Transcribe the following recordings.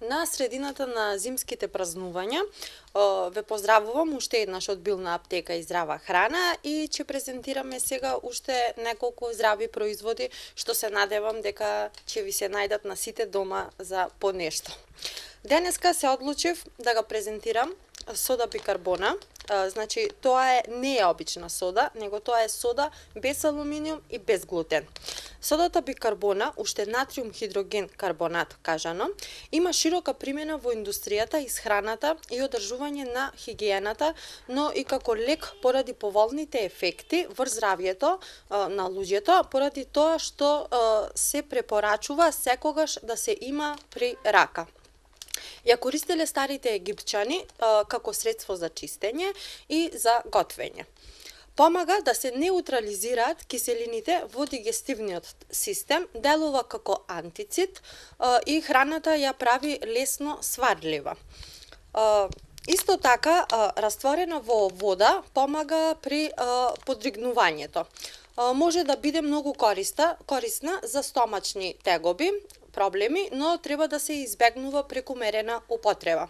На средината на зимските празнувања ве поздравувам уште еднаш од Билна аптека и здрава храна и ќе презентираме сега уште неколку здрави производи што се надевам дека ќе ви се најдат на сите дома за по нешто. Денеска се одлучив да го презентирам сода бикарбона. Значи, тоа не е обична сода, него тоа е сода без алуминиум и без глутен. Содата бикарбона, уште натриум хидроген карбонат кажано, има широка примена во индустријата, исхраната и одржување на хигиената, но и како лек поради поволните ефекти врз здравјето на луѓето, поради тоа што се препорачува секогаш да се има при рака. Ја користеле старите египчани како средство за чистење и за готвење. Помага да се неутрализираат киселините во дигестивниот систем, делува како антицид и храната ја прави лесно сварлива. Исто така, растворена во вода помага при подригнувањето. Може да биде многу корисна за стомачни тегоби, проблеми, но треба да се избегнува прекумерена употреба.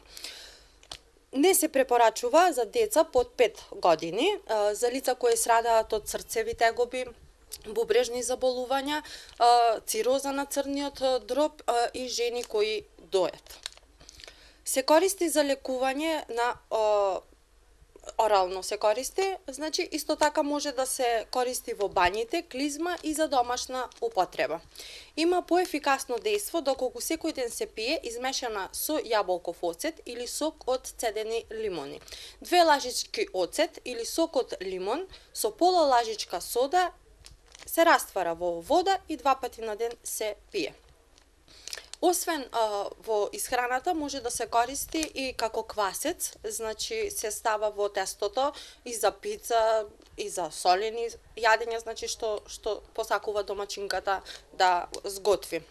Не се препорачува за деца под 5 години, за лица кои страдаат од срцеви тегоби, бубрежни заболувања, цироза на црниот дроб и жени кои дојат. Се користи за лекување на орално се користи, значи исто така може да се користи во бањите, клизма и за домашна употреба. Има поефикасно дејство доколку секој ден се пие измешана со јаболков оцет или сок од цедени лимони. 2 лажички оцет или сок од лимон со пола лажичка сода се раствара во вода и 2 пати на ден се пие. Освен во исхраната може да се користи и како квасец, значи се става во тестото и за пица, и за солени јадења, значи што посакува домачинката да сготви.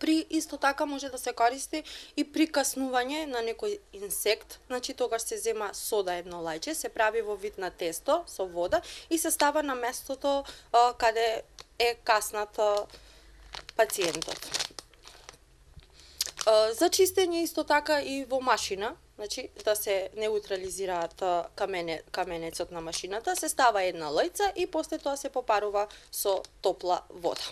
При исто така може да се користи и при каснување на некој инсект, значи тогаш се зема сода едно лајче, се прави во вид на тесто со вода и се става на местото каде е каснат пациентот. За чистење исто така и во машина, значи да се неутрализираат каменецот на машината, се става една лојца и после тоа се попарува со топла вода.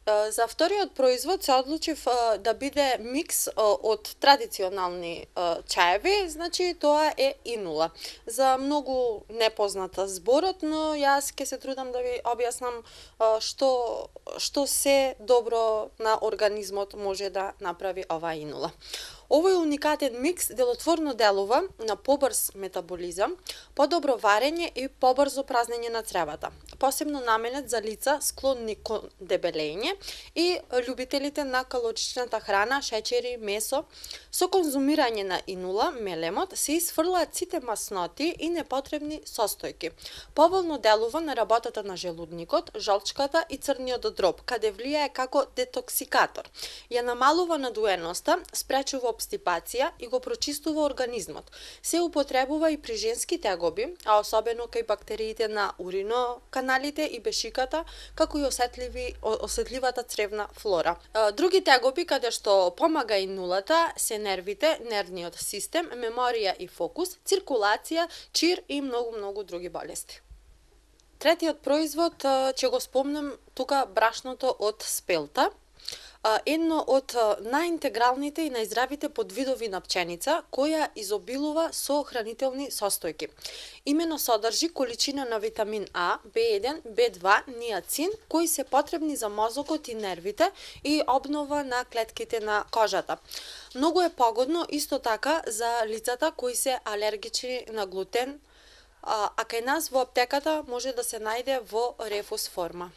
За вториот производ се одлучив да биде микс од традиционални чаеви, значи тоа е инула. За многу непозната зборот, но јас ќе се трудам да ви објаснам што се добро на организмот може да направи оваа инула. Овој уникатен микс делотворно делува на побрз метаболизам, подобро варење и побрзо празнење на цревата. Посебно наменет за лица склонни кон дебелење и љубителите на калоричната храна, шеќери, месо. Со конзумирање на инула, мелемот, се исфрлаат сите масноти и непотребни состојки. Поволно делува на работата на желудникот, жолчката и црниот дроб, каде влијае како детоксикатор. Ја намалува надуеноста, спречува обстипација и го прочистува организмот. Се употребува и при женски тегоби, а особено кај бактериите на уриноканалите и бешиката, како и осетливата цревна флора. Други тегоби каде што помага инулата се нервите, нервниот систем, меморија и фокус, циркулација, чир и многу други болести. Третиот производ ќе го спомнам тука брашното од спелта. Едно од најинтегралните и најздравите подвидови на пченица, која изобилува со хранителни состојки. Имено содржи количина на витамин А, B1, B2, ниацин, кои се потребни за мозокот и нервите и обнова на клетките на кожата. Многу е погодно исто така за лицата кои се алергични на глутен, а кај нас во аптеката може да се најде во рефус форма.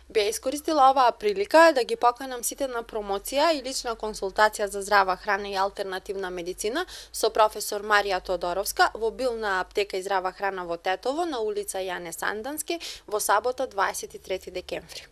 Би искористила оваа прилика да ги поканам сите на промоција и лична консултација за здрава храна и алтернативна медицина со професор Марија Тодоровска во Билна аптека и здрава храна во Тетово на улица Јане Сандански во сабота 23 декември.